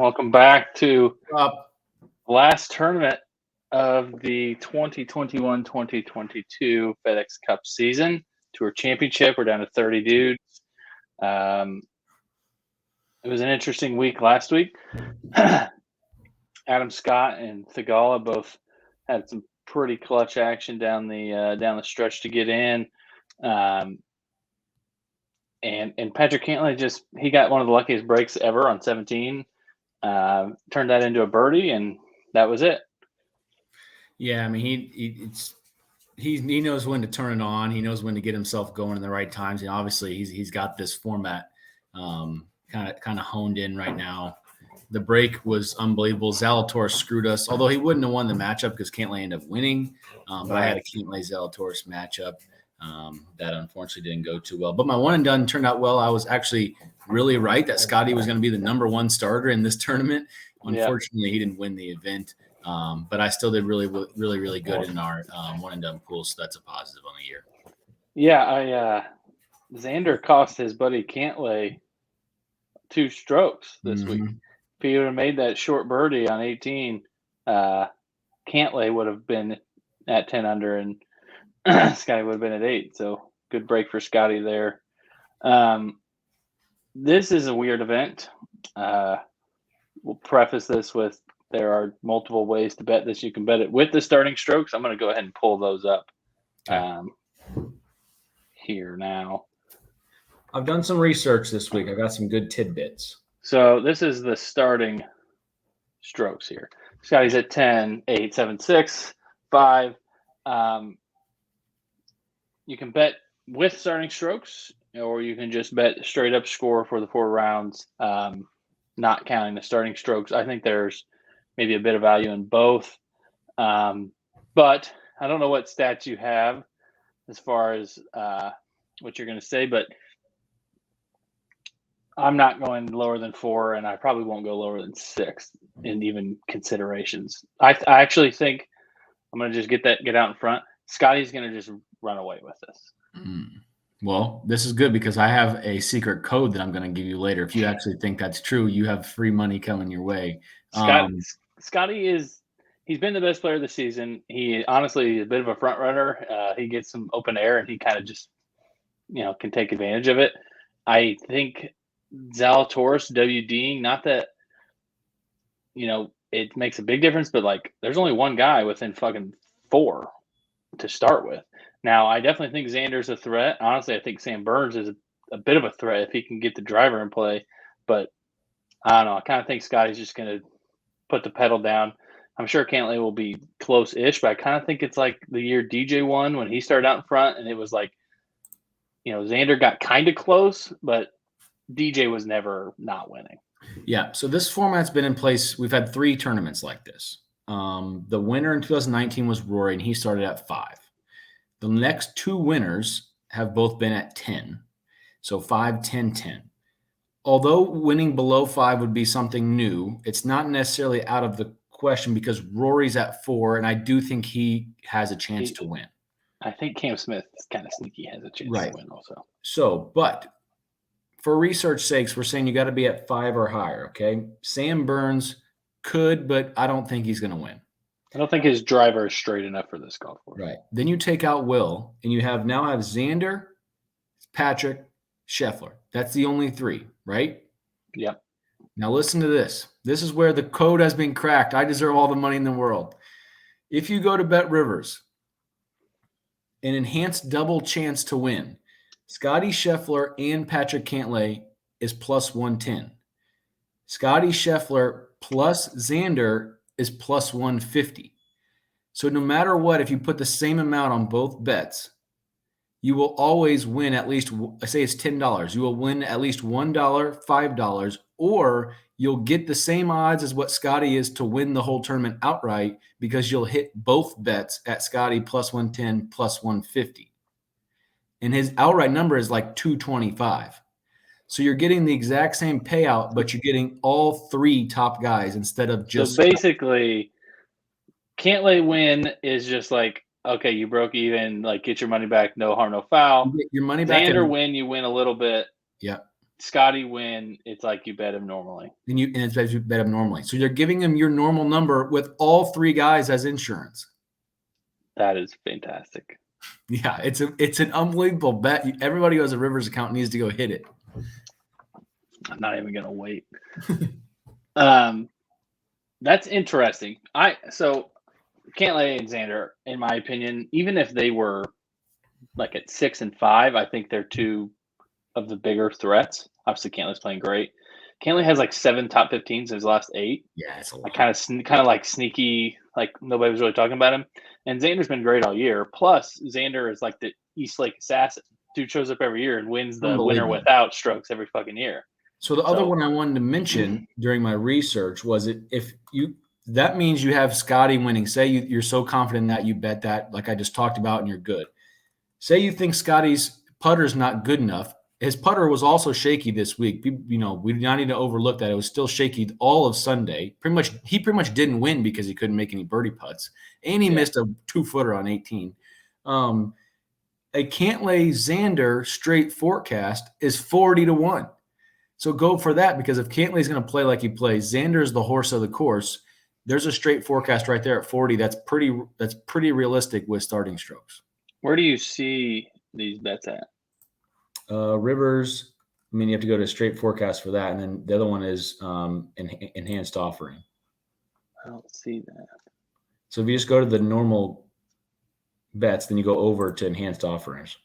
Welcome back to Up. the last tournament of the 2021-2022 FedEx Cup season. Tour Championship. We're down to 30 dudes. It was an interesting week last week. Adam Scott and Thigala both had some pretty clutch action down the stretch to get in. And Patrick Cantlay he got one of the luckiest breaks ever on 17. Turned that into a birdie, and that was it. Yeah, I mean he knows when to turn it on. He knows when to get himself going in the right times. And obviously he's got this format kind of honed in right now. The break was unbelievable. Zalatoris screwed us, although he wouldn't have won the matchup because Cantlay ended up winning. But I had a Cantlay Zalatoris matchup that unfortunately didn't go too well. But my one and done turned out well. I was actually really right that Scotty was going to be the number one starter in this tournament. Unfortunately, he didn't win the event. But I still did really good in our one and done pool, so that's a positive on the year. Yeah, Xander cost his buddy Cantlay 2 strokes this week. If he would have made that short birdie on 18, Cantlay would have been at 10 under, and Scotty would have been at 8. So good break for Scotty there. This is a weird event. We'll preface this with there are multiple ways to bet this. You can bet it with the starting strokes. I'm going to go ahead and pull those up here now. I've done some research this week. I got some good tidbits. So this is the starting strokes here. Scotty's at 10, 8, 7, 6, 5. You can bet with starting strokes, or you can just bet straight up score for the 4 rounds, not counting the starting strokes. I think there's maybe a bit of value in both. But I don't know what stats you have as far as what you're going to say, but I'm not going lower than 4, and I probably won't go lower than 6 in even considerations. I actually think I'm going to just get out in front. Scotty's going to just run away with this. Well, this is good because I have a secret code that I'm going to give you later. If you actually think that's true, you have free money coming your way. Scotty he's been the best player this season. He honestly is a bit of a front runner. He gets some open air and he kind of just, can take advantage of it. I think Zalatoris WDing, not that, it makes a big difference, but there's only one guy within fucking 4 to start with. Now, I definitely think Xander's a threat. Honestly, I think Sam Burns is a bit of a threat if he can get the driver in play. But I don't know. I kind of think Scotty's just going to put the pedal down. I'm sure Cantlay will be close-ish, but I kind of think it's like the year DJ won when he started out in front, and it was Xander got kind of close, but DJ was never not winning. Yeah, so this format's been in place. We've had 3 tournaments like this. The winner in 2019 was Rory, and he started at 5. The next 2 winners have both been at 10. So 5, 10, 10. Although winning below 5 would be something new, it's not necessarily out of the question because Rory's at 4, and I do think he has a chance to win. I think Cam Smith is kind of sneaky, has a chance to win also. So, but for research sakes, we're saying you got to be at 5 or higher, okay? Sam Burns could, but I don't think he's going to win. I don't think his driver is straight enough for this golf course. Right. Then you take out Will, and you now have Xander, Patrick, Scheffler. That's the only 3, right? Yep. Now listen to this. This is where the code has been cracked. I deserve all the money in the world. If you go to Bet Rivers, an enhanced double chance to win, Scotty Scheffler and Patrick Cantlay is plus 110. Scotty Scheffler plus Xander is plus 150. So no matter what, if you put the same amount on both bets, you will always win at least, say it's $10. You will win at least $1, $5, or you'll get the same odds as what Scotty is to win the whole tournament outright because you'll hit both bets at Scotty plus 110, plus 150. And his outright number is like 225. So you're getting the exact same payout, but you're getting all 3 top guys instead of just. So basically, Cantlay win is just okay, you broke even, get your money back, no harm, no foul. You get your money back. Xander win, you win a little bit. Yeah. Scotty win, it's like you bet him normally. And it's as you bet him normally. So you're giving him your normal number with all three guys as insurance. That is fantastic. Yeah, it's an unbelievable bet. Everybody who has a Rivers account needs to go hit it. I'm not even gonna wait. That's interesting. Cantlay and Xander, in my opinion, even if they were like at 6 and 5, I think they're two of the bigger threats. Obviously, Cantlay's playing great. Cantlay has like 7 top 15s in his last 8. Yeah, it's a lot. Like kind of like sneaky, like nobody was really talking about him. And Xander's been great all year. Plus, Xander is like the East Lake assassin. Dude shows up every year and wins the winner without strokes every fucking year. So the other one I wanted to mention during my research was that means you have Scotty winning. Say you're so confident that you bet that, like I just talked about, and you're good. Say you think Scotty's putter's not good enough. His putter was also shaky this week. We do not need to overlook that. It was still shaky all of Sunday. He pretty much didn't win because he couldn't make any birdie putts. And he missed a 2-footer on 18. A Cantlay Xander straight forecast is 40-1. So go for that, because if Cantlay's going to play like he plays, Xander's the horse of the course. There's a straight forecast right there at 40. That's pretty realistic with starting strokes. Where do you see these bets at? Rivers. I mean, you have to go to straight forecast for that, and then the other one is enhanced offering. I don't see that. So if you just go to the normal bets, then you go over to enhanced offers.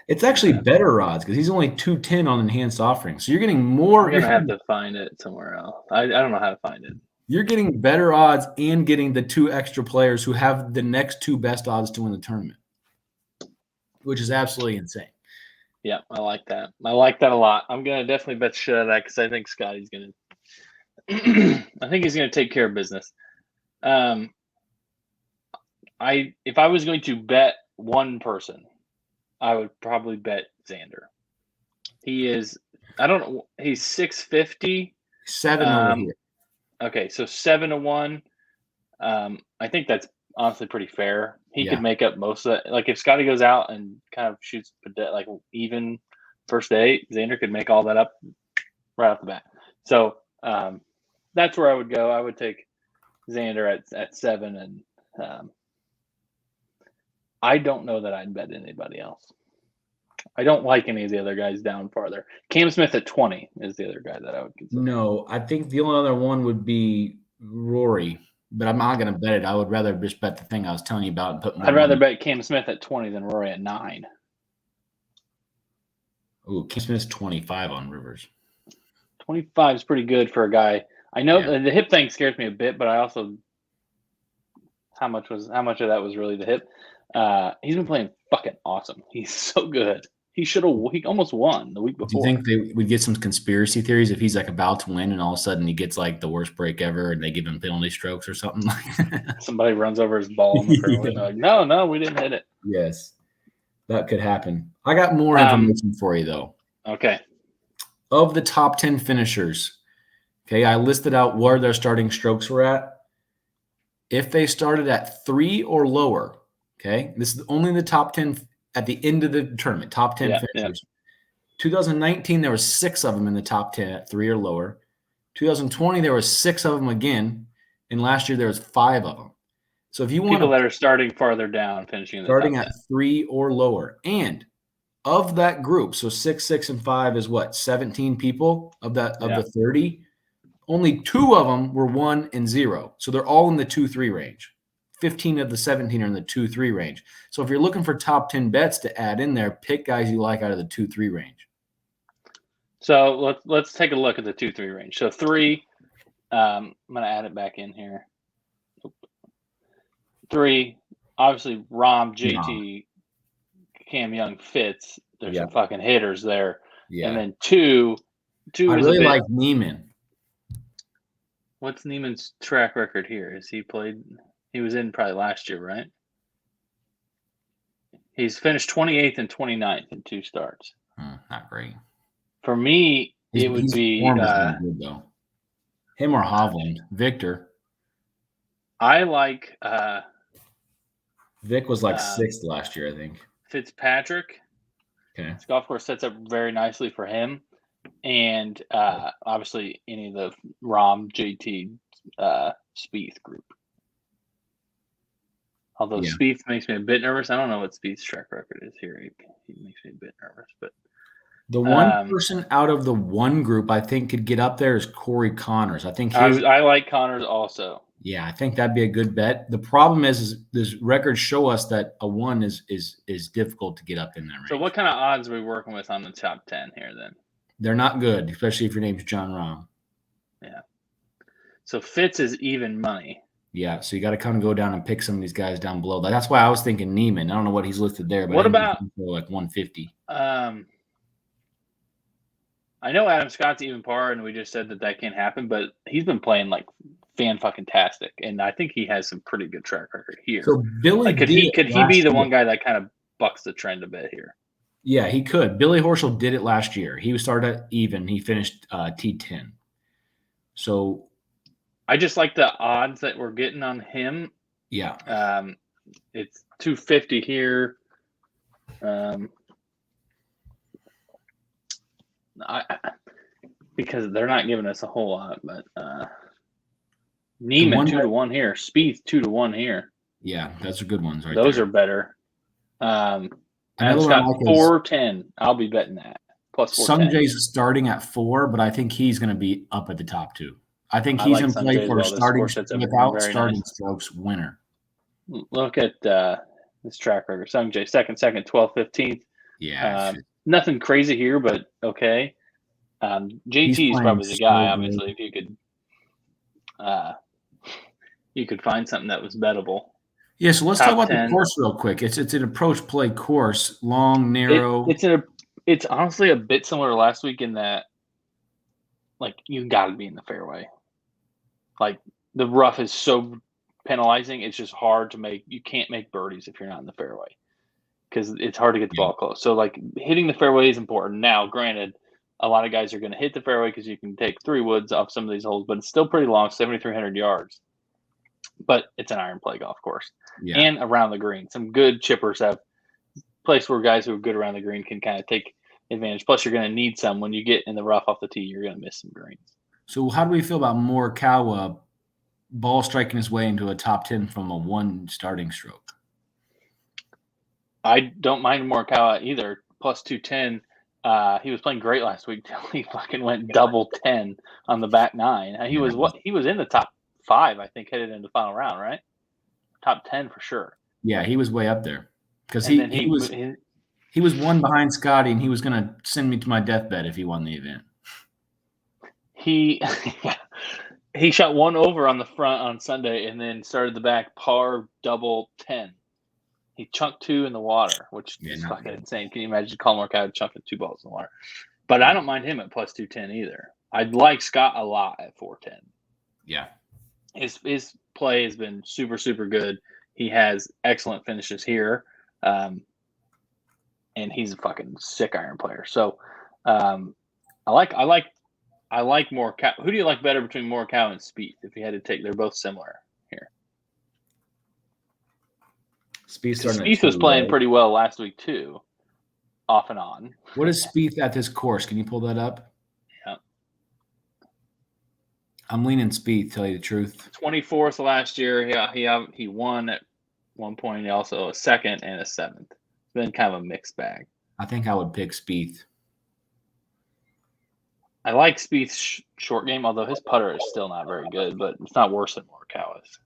It's actually better odds because he's only 210 on enhanced offering. So you're getting more. You're gonna have to find it somewhere else. I don't know how to find it. You're getting better odds and getting the 2 extra players who have the next 2 best odds to win the tournament, which is absolutely insane. Yeah, I like that. I like that a lot. I'm gonna definitely bet shit out of that because I think Scotty's gonna. I think he's gonna take care of business. If I was going to bet one person, I would probably bet Xander. He is, I don't know, he's 650. 7 over here. Okay, so 7-1. I think that's honestly pretty fair. He could make up most of that. Like if Scotty goes out and kind of shoots like even first day, Xander could make all that up right off the bat. So that's where I would go. I would take Xander at 7, and I don't know that I'd bet anybody else. I don't like any of the other guys down farther. Cam Smith at 20 is the other guy that I would consider. No, I think the only other one would be Rory, but I'm not going to bet it. I would rather just bet the thing I was telling you about and put more. I'd rather bet Cam Smith at 20 than Rory at 9. Ooh, Cam Smith's 25 on Rivers. 25 is pretty good for a guy. I know the hip thing scares me a bit, but I also how much of that was really the hip? He's been playing fucking awesome. He's so good. He almost won the week before. Do you think they would get some conspiracy theories if he's like about to win and all of a sudden he gets like the worst break ever and they give him penalty strokes or something? Somebody runs over his ball in the fairway. Like, no, we didn't hit it. Yes, that could happen. I got more information for you though. Okay. Of the top 10 finishers, okay, I listed out where their starting strokes were at. If they started at 3 or lower, okay, this is only the top 10 at the end of the tournament, top 10 finishers. 2019, there were 6 of them in the top 10 at 3 or lower. 2020, there were 6 of them again. And last year, there was 5 of them. So if you want people that are starting farther down, finishing in the starting top at 3 or lower. And of that group, so 6, 6, and 5 is what? 17 people of the 30. Only 2 of them were 1 and 0. So they're all in the 2-3 range. 15 of the 17 are in the 2-3 range. So if you're looking for top 10 bets to add in there, pick guys you like out of the 2-3 range. So let's take a look at the 2-3 range. So 3, I'm going to add it back in here. 3, obviously Rahm, JT, Cam Young, Fitz. There's some fucking hitters there. Yeah. And then 2 I really like Neiman. What's Neiman's track record here? He was in probably last year, right? He's finished 28th and 29th in 2 starts. Not great. For me, it would be good, though. Him or Hovland. Victor. I like Vic was like 6th last year, I think. Fitzpatrick. Okay. This golf course sets up very nicely for him, and obviously any of the Rahm, JT, Spieth group. Although Yeah. Spieth makes me a bit nervous. I don't know what Spieth's track record is here. He makes me a bit nervous, but The one person out of the one group I think could get up there is Corey Connors. I think I like Connors also. Yeah, I think that'd be a good bet. The problem is this records show us that a 1 is difficult to get up in that range. So what kind of odds are we working with on the top 10 here then? They're not good, especially if your name's John Rahm. Yeah. So Fitz is even money. Yeah, so you got to kind of go down and pick some of these guys down below. That's why I was thinking Neiman. I don't know what he's listed there, but What about like 150? I know Adam Scott's even par, and we just said that can't happen, but he's been playing like fan-fucking-tastic, and I think he has some pretty good track record here. So Billy, could he be the one guy that kind of bucks the trend a bit here? Yeah, he could. Billy Horschel did it last year. He started at even. He finished T10. So I just like the odds that we're getting on him. Yeah. It's 250 here. Because they're not giving us a whole lot, but Neiman 2-1 here, Spieth 2-1 here. Yeah, those are good ones, right? Those are better. Adam Scott 410. I'll be betting that plus 410. Sungjae's starting at 4, but I think he's going to be up at the top 2. I think he's going to play for starting without starting strokes winner. Look at this track record. Sungjae second, 12th, 15th. Yeah. Nothing crazy here, but okay. JT is probably the guy, obviously, if you could find something that was bettable. Yeah, so let's talk about the course real quick. It's an approach play course, long, narrow. It's honestly a bit similar to last week in that, like, you got to be in the fairway. Like, the rough is so penalizing. It's just hard to make. You can't make birdies if you're not in the fairway because it's hard to get the ball close. So, like, hitting the fairway is important. Now, granted, a lot of guys are going to hit the fairway because you can take 3 woods off some of these holes, but it's still pretty long, 7,300 yards. But it's an iron play golf course. Yeah. And around the green. Some good chippers have place where guys who are good around the green can kind of take advantage. Plus, you're going to need some when you get in the rough off the tee. You're going to miss some greens. So how do we feel about Morikawa ball striking his way into a top 10 from a 1 starting stroke? I don't mind Morikawa either. Plus 210. He was playing great last week till he fucking went double 10 on the back 9. He was in the top 5, I think, headed into the final round, right? Top 10 for sure. Yeah, he was way up there because he was 1 behind Scotty, and he was going to send me to my deathbed if he won the event. He shot 1 over on the front on Sunday, and then started the back par double 10. He chunked 2 in the water, which is fucking insane. Can you imagine Colin Morikawa chunking 2 balls in the water? But I don't mind him at plus 210 either. I'd like Scott a lot at 410. Yeah. His play has been super, super good. He has excellent finishes here. And he's a fucking sick iron player. So I like Morikawa. Who do you like better between Morikawa and Spieth if you had to take? They're both similar here. Spieth was playing pretty well last week too, off and on. What is Spieth at this course? Can you pull that up? Yeah. I'm leaning Spieth, tell you the truth. 24th last year. He won at one point. Also a 2nd and a 7th. It's been kind of a mixed bag. I think I would pick Spieth. I like Spieth's short game, although his putter is still not very good, but it's not worse than Morikawa's.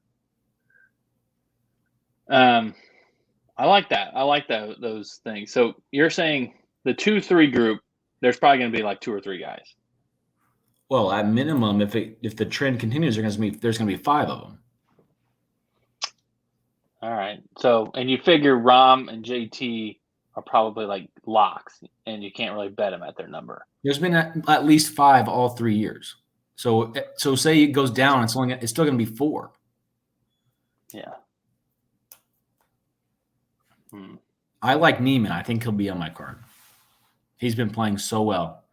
I like that. I like those things. So you're saying the 2-3 group, there's probably going to be like 2 or 3 guys. Well, at minimum, if the trend continues, there's going to be 5 of them. All right. So, and you figure Rahm and JT are probably like locks, and you can't really bet them at their number. There's been at least 5 all 3 years. So say it goes down, it's still going to be 4. Yeah. I like Neiman. I think he'll be on my card. He's been playing so well.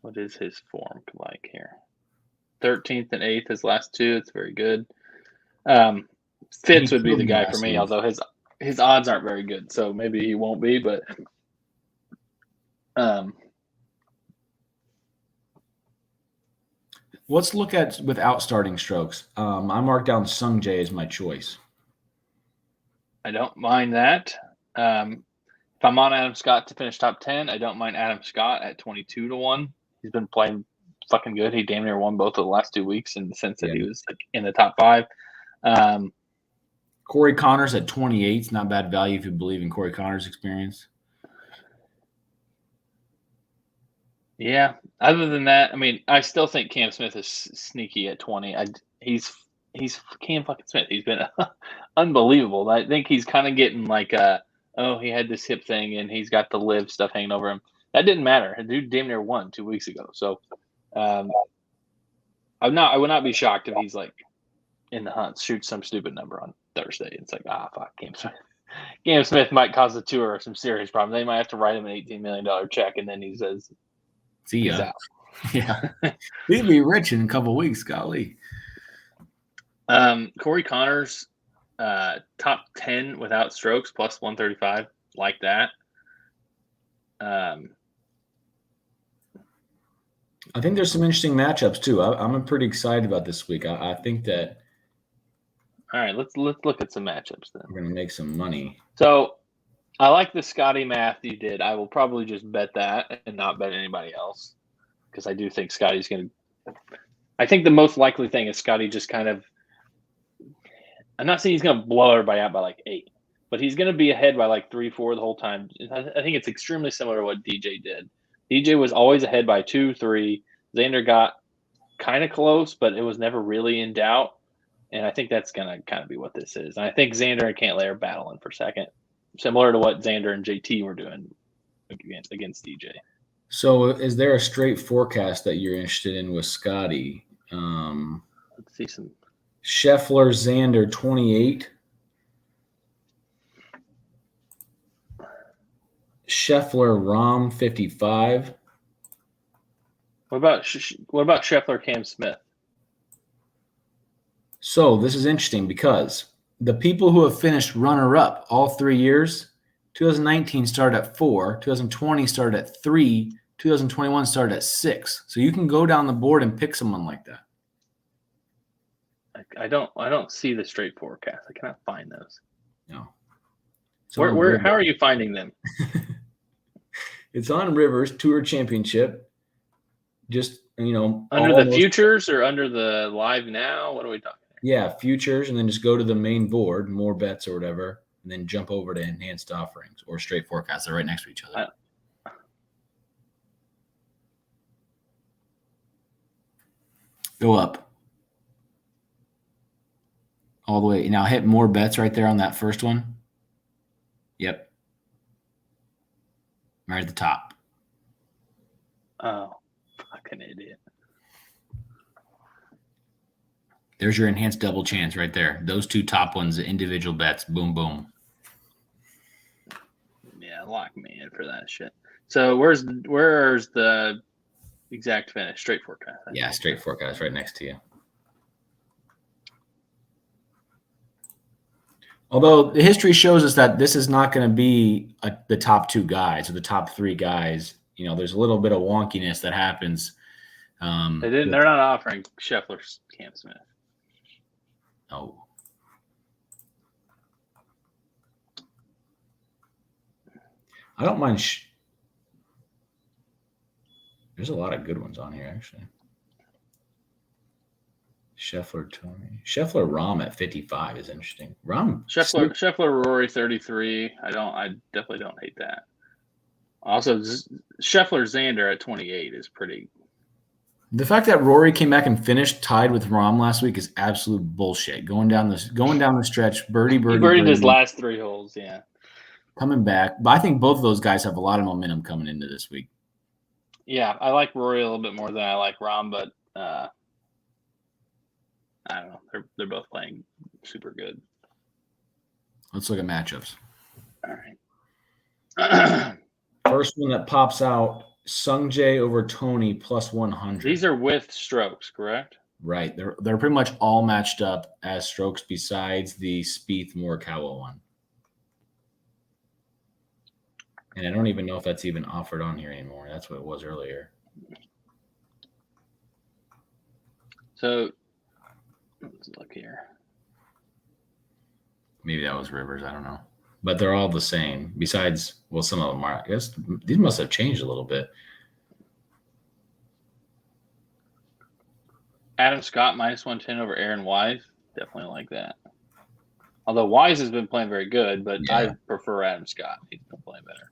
What is his form like here? 13th and 8th, his last 2. It's very good. Fitz would be the guy for me, although his odds aren't very good, so maybe he won't be. But let's look at without starting strokes. I marked down Sung Jae as my choice. I don't mind that. If I'm on Adam Scott to finish top 10, I don't mind Adam Scott at 22-1. He's been playing fucking good. He damn near won both of the last 2 weeks in the sense that he was like in the top 5. Corey Connors at 28 is not bad value if you believe in Corey Connors' experience. Yeah. Other than that, I mean, I still think Cam Smith is sneaky at 20. He's Cam fucking Smith. He's been unbelievable. I think he's kind of getting like he had this hip thing and he's got the live stuff hanging over him. That didn't matter. The dude damn near won 2 weeks ago. So I would not be shocked if he's like in the hunt, shoots some stupid number on Thursday. It's like, fuck, Cam Smith. Cam Smith might cause the tour some serious problems. They might have to write him an $18 million check, and then he says, "See ya." He's out. Yeah, he'd be rich in a couple of weeks, golly. Corey Connors, top 10 without strokes, plus 135, like that. I think there's some interesting matchups too. I'm pretty excited about this week. I think that. All right, let's look at some matchups then. We're gonna make some money. So, I like the Scotty math you did. I will probably just bet that and not bet anybody else because I do think Scotty's gonna. I think the most likely thing is Scotty just kind of. I'm not saying he's gonna blow everybody out by like 8, but he's gonna be ahead by like 3, 4 the whole time. I think it's extremely similar to what DJ did. DJ was always ahead by 2, 3. Xander got kind of close, but it was never really in doubt. And I think that's going to kind of be what this is. And I think Xander and Cantlay are battling for second, similar to what Xander and JT were doing against DJ. So is there a straight forecast that you're interested in with Scotty? Let's see some. Scheffler, Xander, 28. Scheffler, Rahm, 55. What about Scheffler, Cam Smith? So this is interesting because the people who have finished runner-up all 3 years, 2019 started at 4, 2020 started at 3, 2021 started at 6. So you can go down the board and pick someone like that. I don't see the straight forecast. I cannot find those. No. Where? How are you finding them? It's on Rivers Tour Championship. Just under the futures or under the live now. What are we talking? Yeah, futures, and then just go to the main board, more bets or whatever, and then jump over to enhanced offerings or straight forecasts. They're right next to each other. Go up. All the way. Now hit more bets right there on that first one. Yep. Right at the top. Oh, fucking idiot. There's your enhanced double chance right there. Those 2 top ones, individual bets. Boom, boom. Yeah, lock me in for that shit. So where's the exact finish? Straight forecast. Yeah, straight forecast right next to you. Although the history shows us that this is not going to be the top 2 guys or the top 3 guys. There's a little bit of wonkiness that happens. They're not offering Scheffler's Cam Smith. No. I don't mind. There's a lot of good ones on here, actually. Scheffler, Tony. Scheffler, Rahm at 55 is interesting. Scheffler, Rory 33. I definitely don't hate that. Also, Scheffler, Xander at 28 is pretty. The fact that Rory came back and finished tied with Rahm last week is absolute bullshit. Going down the stretch, birdie. He birdied his last 3 holes, yeah. Coming back. But I think both of those guys have a lot of momentum coming into this week. Yeah, I like Rory a little bit more than I like Rahm, but I don't know. They're both playing super good. Let's look at matchups. All right. First one that pops out, Sung Jae over Tony plus 100. These are with strokes, correct? Right. They're pretty much all matched up as strokes besides the Spieth Morikawa one. And I don't even know if that's even offered on here anymore. That's what it was earlier. So let's look here. Maybe that was Rivers. I don't know. But they're all the same. Besides, well, some of them are. I guess these must have changed a little bit. Adam Scott minus 110 over Aaron Wise. Definitely like that. Although Wise has been playing very good, but Yeah. I prefer Adam Scott. He's been playing better.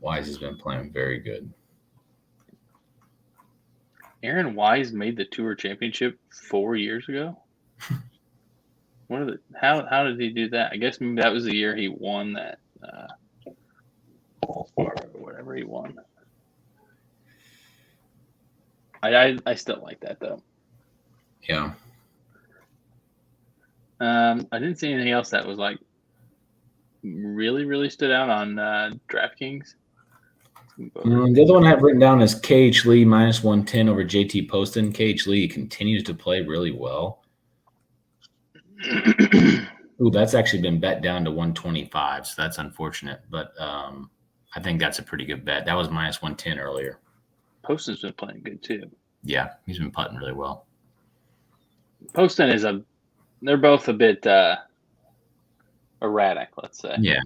Wise has been playing very good. Aaron Wise made the Tour Championship 4 years ago. How did he do that? I guess maybe that was the year he won that, or whatever he won. I still like that though. Yeah. I didn't see anything else that was like really, really stood out on DraftKings. The other one I have written down is KH Lee minus 110 over JT Poston. KH Lee continues to play really well. Ooh, that's actually been bet down to 125, so that's unfortunate. But I think that's a pretty good bet. That was minus 110 earlier. Poston's been playing good too. Yeah, he's been putting really well. Poston is they're both a bit erratic, let's say. Yeah.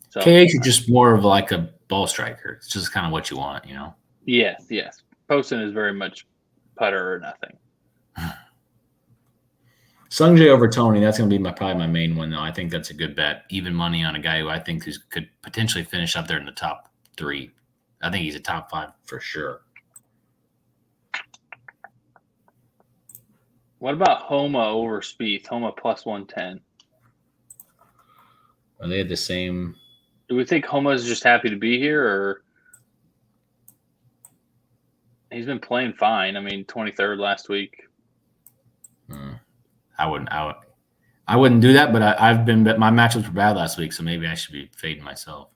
So, KH is just more of like a ball striker. It's just kind of what you want, you know? Yes. Poston is very much putter or nothing. Sungjae over Tony, that's going to be probably my main one, though. I think that's a good bet. Even money on a guy who I think could potentially finish up there in the top 3. I think he's a top 5 for sure. What about Homa over Spieth? Homa plus 110. Are they the same? Do we think Homa's just happy to be here, or he's been playing fine? I mean, 23rd last week. I wouldn't do that, but I've been. My matchups were bad last week, so maybe I should be fading myself.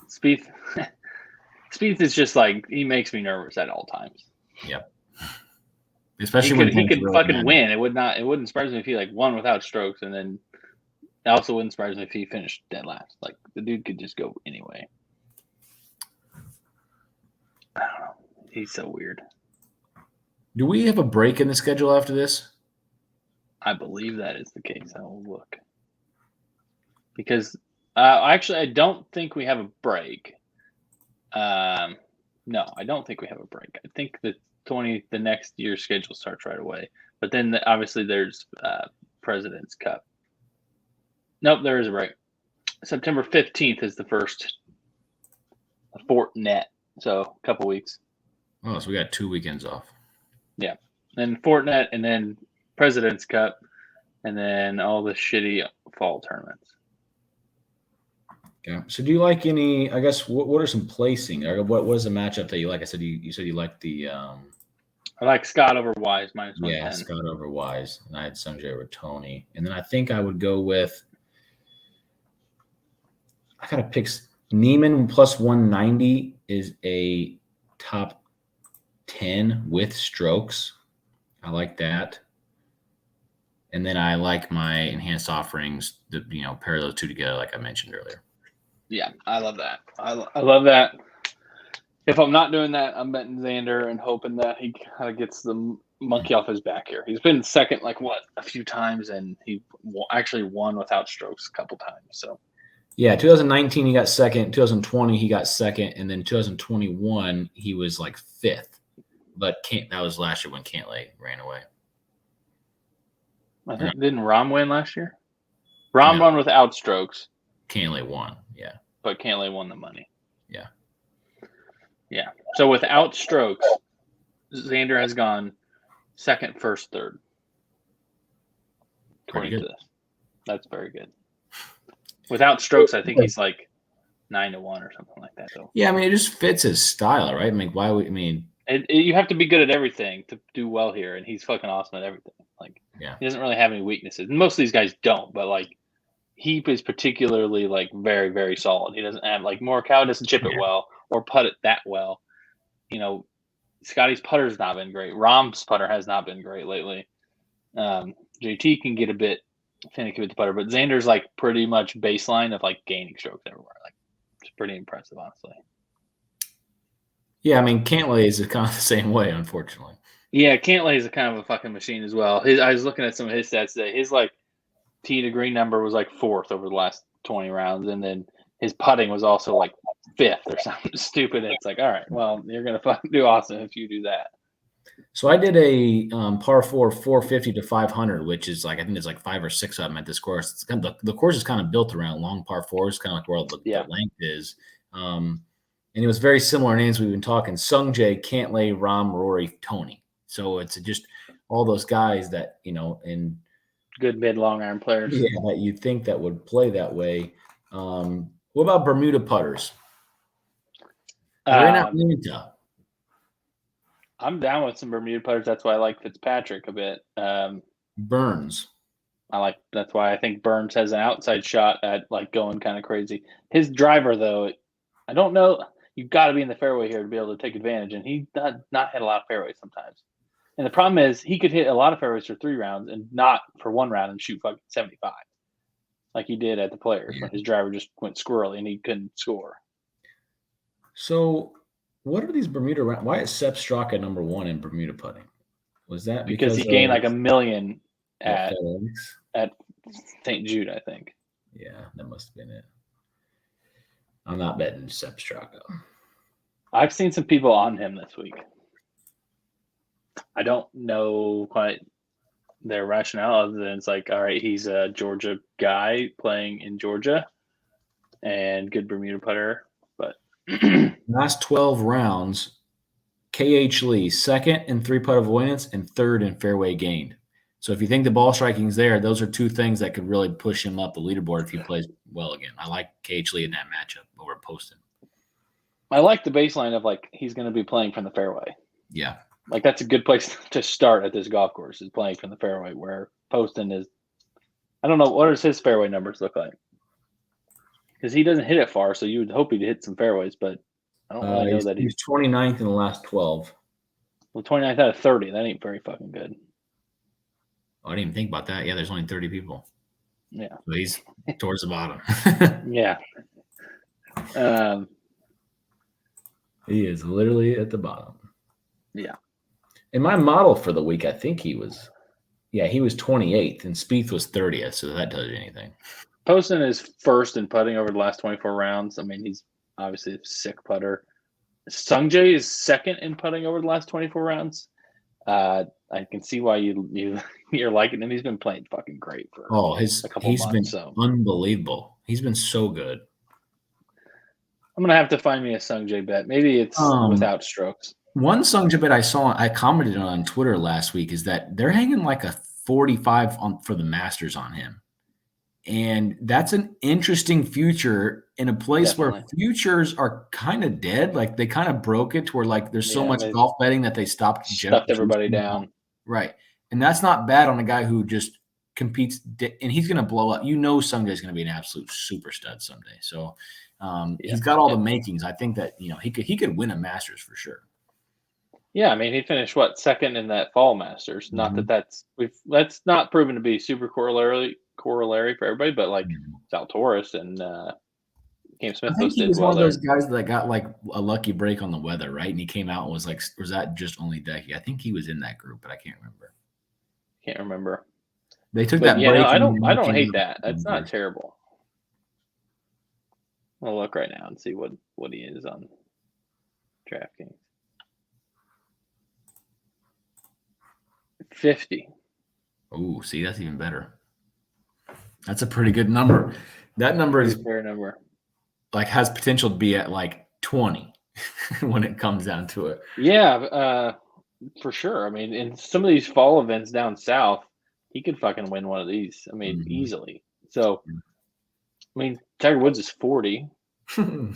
Spieth is just like, he makes me nervous at all times. Yep. Especially when he could fucking win. It wouldn't surprise me if he like won without strokes, and then it also wouldn't surprise me if he finished dead last. Like, the dude could just go anyway. I don't know. He's so weird. Do we have a break in the schedule after this? I believe that is the case. I will look. Because actually, I don't think we have a break. No, I don't think we have a break. I think the next year's schedule starts right away. But then obviously there's President's Cup. Nope, there is a break. September 15th is the first Fortinet. So a couple weeks. Oh, so we got 2 weekends off. Yeah. Then Fortinet, and then President's Cup, and then all the shitty fall tournaments. Yeah. So do you like any, I guess, what are some placing? Or what was the matchup that you like? I said you said you liked the I like Scott over Wise minus 110. Yeah, Scott over Wise. And I had Sungjae over Tony. And then I think I would go with, I gotta pick Neiman plus 190 is a top 10 with strokes. I like that. And then I like my enhanced offerings that, pair those two together, like I mentioned earlier. Yeah, I love that. I love that. If I'm not doing that, I'm betting Xander and hoping that he kind of gets the monkey off his back here. He's been second, a few times, and he actually won without strokes a couple times. So, yeah, 2019 he got second, 2020 he got second, and then 2021 he was like 5th. But that was last year when Cantlay ran away. I think, didn't Rahm win last year? Rahm won without strokes. Cantlay won, yeah. But Cantlay won the money. Yeah. Yeah. So without strokes, Xander has gone second, first, third. According to this. That's very good. Without strokes, I think he's like 9-1 or something like that, though. Yeah, I mean, it just fits his style, right? I mean, why would you have to be good at everything to do well here, and he's fucking awesome at everything. He doesn't really have any weaknesses. And most of these guys don't, but he is particularly very, very solid. He doesn't have Morikawa doesn't chip it well or putt it that well. Scotty's putter's not been great. Rahm's putter has not been great lately. JT can get a bit finicky with the putter, but Xander's pretty much baseline of gaining strokes everywhere. It's pretty impressive, honestly. Yeah, I mean, Cantlay is kind of the same way, unfortunately. Yeah, Cantlay is a kind of a fucking machine as well. I was looking at some of his stats today. His like tee to green number was like 4th over the last 20 rounds, and then his putting was also like 5th or something stupid. It's like, all right, well, you're gonna fucking do awesome if you do that. So I did a par 4, 450 to 500, which is like I think there's like 5 or 6 of them at this course. It's kind of, the course is kind of built around long par 4s, kind of like where the length is. And it was very similar names we've been talking: Sungjae, Cantlay, Rahm, Rory, Tony. So it's just all those guys that and good mid long iron players. Yeah, that you'd think that would play that way. What about Bermuda putters? We're in Atlanta. I'm down with some Bermuda putters. That's why I like Fitzpatrick a bit. Burns. That's why I think Burns has an outside shot at like going kind of crazy. His driver, though, I don't know. You've got to be in the fairway here to be able to take advantage, and he does not hit a lot of fairways sometimes. And the problem is he could hit a lot of fairways for 3 rounds and not for 1 round and shoot fucking 75, like he did at the Players when his driver just went squirrely and he couldn't score. So, what are these Bermuda? Why is Sepp Straka number 1 in Bermuda putting? Was that because he gained like $1 million at St. Jude, I think. Yeah, that must have been it. I'm not betting Sepp Straka. I've seen some people on him this week. I don't know quite their rationale other than it's like, all right, he's a Georgia guy playing in Georgia and good Bermuda putter. But last 12 rounds, KH Lee, 2nd in 3-putt avoidance and 3rd in fairway gained. So if you think the ball striking is there, those are 2 things that could really push him up the leaderboard if he plays well again. I like KH Lee in that matchup over Poston. I like the baseline of like he's going to be playing from the fairway. Yeah. Like that's a good place to start at this golf course is playing from the fairway, where Poston is. I don't know, what does his fairway numbers look like? Because he doesn't hit it far, so you would hope he'd hit some fairways, but I don't really know that he's 29th in the last 12. Well, 29th out of 30, that ain't very fucking good. Oh, I didn't even think about that. Yeah, there's only 30 people. Yeah. So he's towards the bottom. Yeah. He is literally at the bottom. Yeah. In my model for the week, I think he was 28th, and Spieth was 30th, so that tells you anything. Poston is 1st in putting over the last 24 rounds. I mean, he's obviously a sick putter. Sungjae is 2nd in putting over the last 24 rounds. I can see why you're liking him. He's been playing fucking great for a couple he's months. Been unbelievable. He's been so good. I'm gonna have to find me a Sungjae bet. Maybe it's without strokes. One Sungjae bet I commented on Twitter last week is that they're hanging like a 45 for the Masters on him. And that's an interesting future in a place where futures are kind of dead. Like they kind of broke it to where like there's so much golf betting that they stopped everybody down. Right. And that's not bad on a guy who just competes and he's going to blow up. Sungjae is going to be an absolute super stud someday. So he's got all the makings. I think that, he could win a Masters for sure. Yeah, I mean, he finished 2nd in that fall Masters. Not that's not proven to be super corollary for everybody, but like Zalatoris and Cam Smith. I think he was one of those guys that got like a lucky break on the weather, right? And he came out and was like, was that just only Decky? I think he was in that group, but I can't remember. They took that break. I don't hate that. That's not terrible. I'll look right now and see what he is on DraftKings. 50. Oh, see, that's even better. That's a pretty good number. That number is a fair number. Like has potential to be at like 20 when it comes down to it. Yeah, for sure. I mean, in some of these fall events down south, he could fucking win one of these. I mean, easily. So, I mean, Tiger Woods is 40. And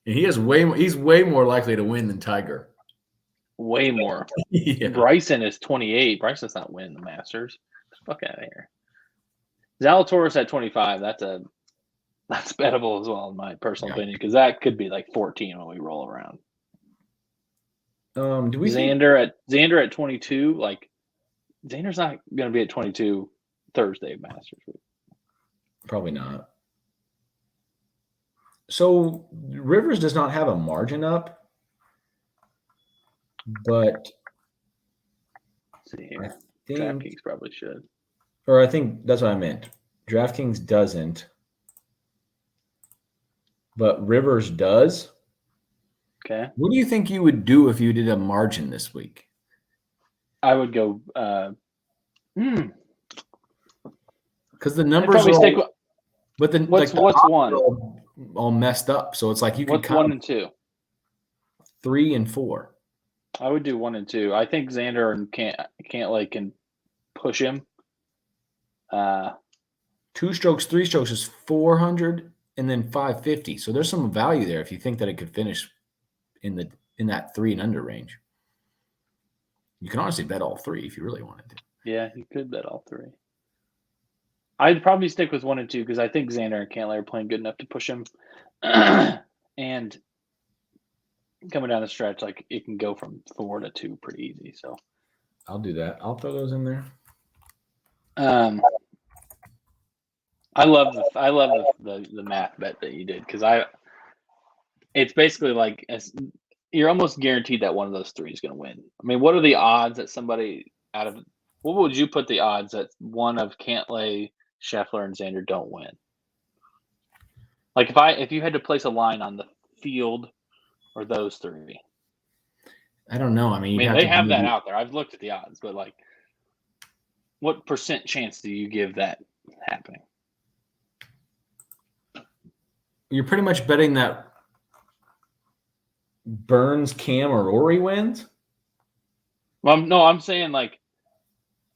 he's way more likely to win than Tiger. Way more. Yeah. Bryson is 28. Bryson's not winning the Masters. Fuck out of here. Zalatoris at 25. That's bettable as well, in my personal opinion, because that could be like 14 when we roll around. Do we Xander at 22? Like Xander's not going to be at 22 Thursday Masters week. Probably not. So Rivers does not have a margin up, but Let's see I here. think, DraftKings probably should. or I think that's what I meant. DraftKings doesn't, but Rivers does. Okay. What do you think you would do if you did a margin this week? I would go. Because the I'd numbers probably are stick. all, but then What's the what's odds one? are all messed up. So it's like you could What's count 1 and 2? 3 and 4. I would do 1 and 2. I think Xander and Cantlay can push him. 2 strokes, 3 strokes is 400, and then 550. So there's some value there if you think that it could finish in that 3 and under range. You can honestly bet all 3 if you really wanted to. Yeah, you could bet all 3. I'd probably stick with 1 and 2 because I think Xander and Cantlay are playing good enough to push him. And coming down the stretch, like it can go from 4 to 2 pretty easy. So I'll do that. I'll throw those in there. I love the math bet that you did because it's basically like you're almost guaranteed that one of those 3 is going to win. I mean, what are the odds that somebody what would you put the odds that one of Cantlay, Scheffler, and Xander don't win? Like if you had to place a line on the field or those 3, I don't know. I mean, they have that out there. I've looked at the odds, but like, what % chance do you give that happening? You're pretty much betting that Burns, Cam, or Rory wins. Well, no, I'm saying like,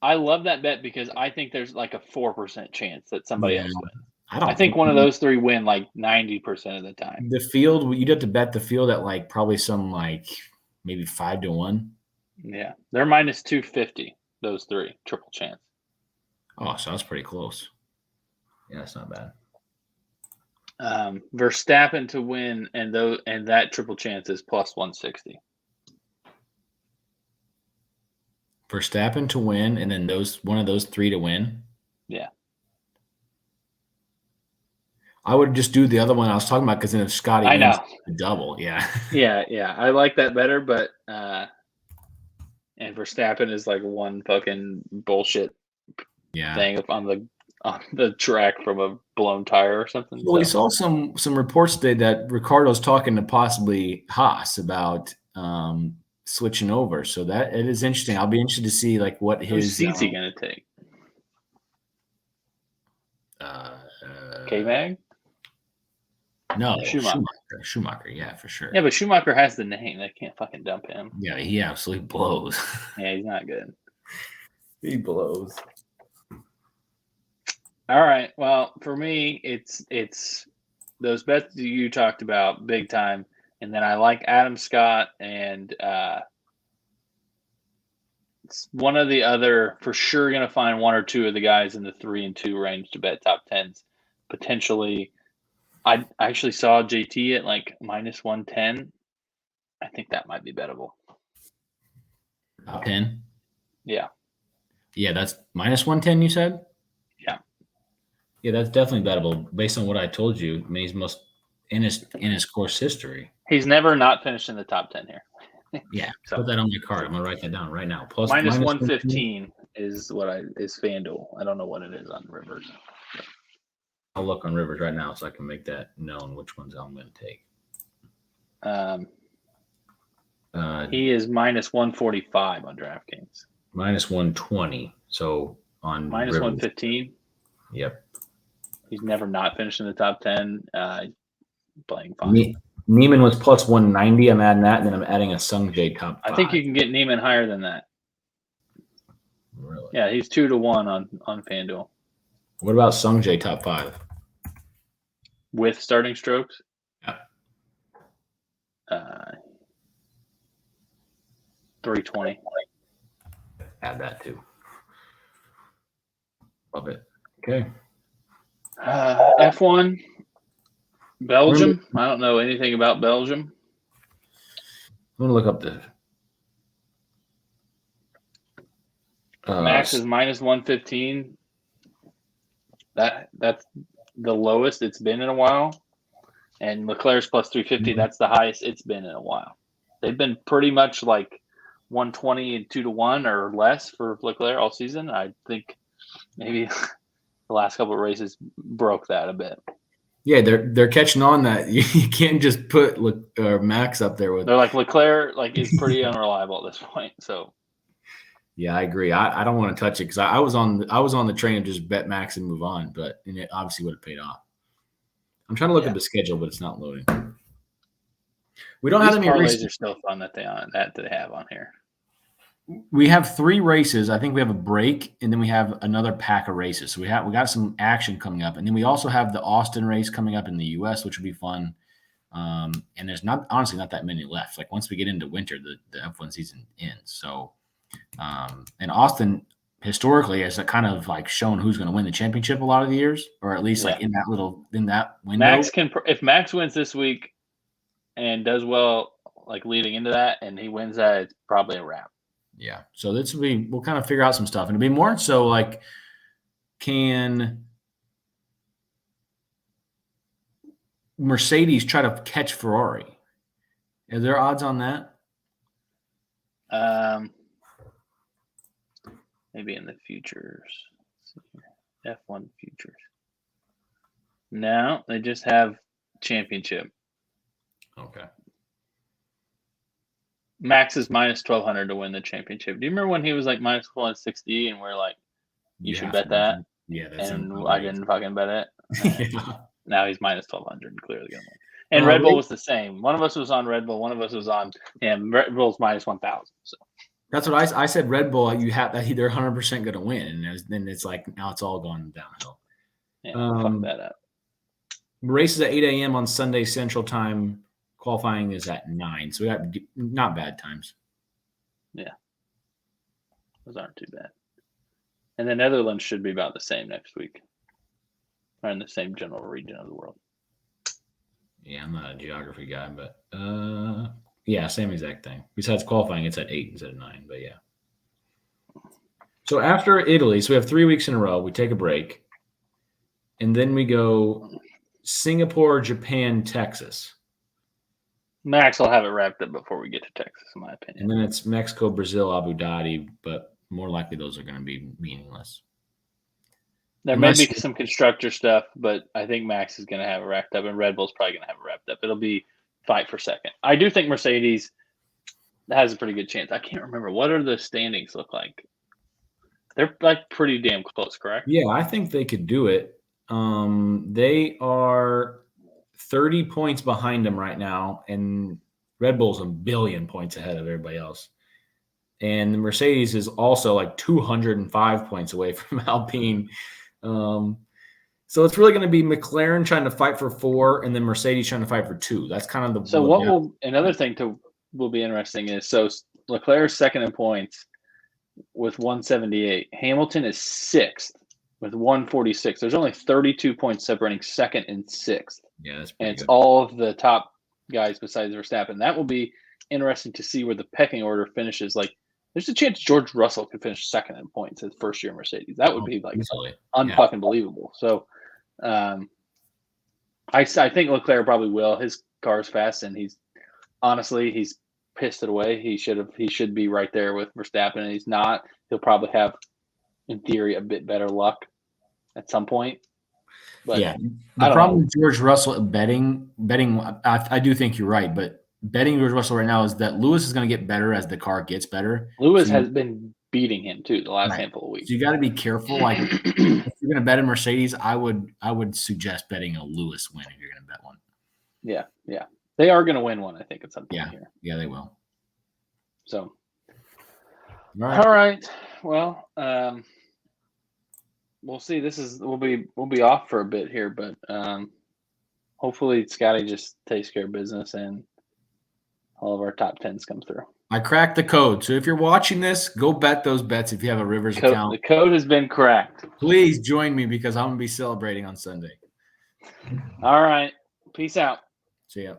I love that bet because I think there's like a 4% chance that somebody else wins. I think one of those 3 win like 90% of the time. The field, you'd have to bet the field at like probably some like maybe 5 to 1. Yeah, they're minus 250. Those 3 triple chance. Oh, so that's pretty close. Yeah, that's not bad. Verstappen to win and that triple chance is plus 160. Verstappen to win, and then one of those 3 to win. Yeah. I would just do the other one I was talking about because then if Scotty wins, double, yeah. Yeah. I like that better, but and Verstappen is like one fucking bullshit thing on the track from a blown tire or something. Well, we saw some reports today that Ricardo's talking to possibly Haas about switching over. So that it is interesting. I'll be interested to see like what his seat's he gonna take. K-Mag? No, Schumacher, yeah, for sure. Yeah, but Schumacher has the name. They can't fucking dump him. Yeah, he absolutely blows. Yeah, he's not good. He blows. All right. Well, for me, it's those bets that you talked about big time, and then I like Adam Scott and it's one of the other for sure going to find 1 or 2 of the guys in the 3 and 2 range to bet top 10s. Potentially, I actually saw JT at like minus 110. I think that might be bettable. Top 10? Yeah. Yeah, that's minus 110, you said? Yeah. Yeah, that's definitely bettable based on what I told you. I mean, he's most in his course history. He's never not finished in the top 10 here. Yeah, so put that on my card. I'm gonna write that down right now. Plus minus 115 is is FanDuel. I don't know what it is on Rivers. I'll look on Rivers right now so I can make that known which ones I'm going to take. He is minus 145 on DraftKings. Minus 120. So on minus 115. Yep. He's never not finished in the top 10. Playing fine. Neiman was plus 190. I'm adding that, and then I'm adding a Sungjae top 5. I think you can get Neiman higher than that. Really? Yeah, he's 2 to 1 on FanDuel. What about Sungjae top 5? With starting strokes? Yeah. 320. Add that too. Love it. Okay. F1, Belgium. I don't know anything about Belgium. I'm gonna look up the Max is minus 115. That's the lowest it's been in a while. And Leclerc's plus 350. That's the highest it's been in a while. They've been pretty much like 120 and 2-1 or less for Leclerc all season. I think maybe the last couple of races broke that a bit. Yeah, they're catching on that you can't just put Max up there with. They're like Leclerc is pretty unreliable at this point. So yeah, I agree. I don't want to touch it because I was on the train of just bet Max and move on, but it obviously would have paid off. I'm trying to look at the schedule, but it's not loading. We don't have any races. These parlays are still fun that they have on here. We have 3 races. I think we have a break, and then we have another pack of races. So we got some action coming up, and then we also have the Austin race coming up in the U.S., which will be fun. And there's honestly not that many left. Like once we get into winter, the F1 season ends. So, and Austin historically has kind of like shown who's going to win the championship a lot of the years, or at least like in that window. If Max wins this week and does well, like leading into that, and he wins that, it's probably a wrap. Yeah. So we'll kind of figure out some stuff. And it'll be more so like, can Mercedes try to catch Ferrari? Are there odds on that? Maybe in the futures. F1 futures. No, they just have championship. Okay. Max is minus 1,200 to win the championship. Do you remember when he was like minus 160 and we're like, you should bet that? Yeah, that's and I didn't fucking bet it. Yeah. Now he's minus 1,200 and clearly going to win. And Red Bull was the same. One of us was on Red Bull. One of us was on Red Bull's minus 1,000. So that's what I said. Red Bull, you have that they're 100% going to win, and then it's like now it's all gone downhill. Yeah, fuck that up. Races at 8 a.m. on Sunday Central Time. Qualifying is at 9, so we got not bad times. Yeah, those aren't too bad. And the Netherlands should be about the same next week, or in the same general region of the world. Yeah, I'm not a geography guy, but yeah, same exact thing. Besides qualifying, it's at 8 instead of 9, but yeah. So after Italy, so we have 3 weeks in a row. We take a break, and then we go Singapore, Japan, Texas. Max will have it wrapped up before we get to Texas, in my opinion. And then it's Mexico, Brazil, Abu Dhabi, but more likely those are going to be meaningless. There may be some constructor stuff, but I think Max is going to have it wrapped up, and Red Bull's probably going to have it wrapped up. It'll be fight for second. I do think Mercedes has a pretty good chance. I can't remember. What are the standings look like? They're like pretty damn close, correct? Yeah, I think they could do it. They are 30 points behind them right now, and Red Bull's a billion points ahead of everybody else. And the Mercedes is also like 205 points away from Alpine. So it's really going to be McLaren trying to fight for 4 and then Mercedes trying to fight for 2. That's kind of the. So another thing will be interesting is, so Leclerc's second in points with 178. Hamilton is 6th with 146. There's only 32 points separating second and 6th. Yeah, that's and it's good. all of the top guys besides Verstappen. That will be interesting to see where the pecking order finishes. Like, there's a chance George Russell could finish second in points his first year in Mercedes. That would be like unfucking believable. So, I think Leclerc probably will. His car's fast, and he's pissed it away. He should be right there with Verstappen, and he's not. He'll probably have, in theory, a bit better luck at some point. But yeah, the problem with George Russell betting, I do think you're right, but betting George Russell right now is that Lewis is going to get better as the car gets better. Lewis has been beating him too the last handful of weeks. So you got to be careful. Like if you're going to bet a Mercedes, I would suggest betting a Lewis win if you're going to bet one. Yeah, they are going to win one, I think, at some point here. Yeah, they will. So, all right. Well, we'll see. We'll be off for a bit here, but hopefully Scotty just takes care of business and all of our top 10s come through. I cracked the code. So if you're watching this, go bet those bets if you have a Rivers account. The code has been cracked. Please join me because I'm going to be celebrating on Sunday. All right. Peace out. See ya.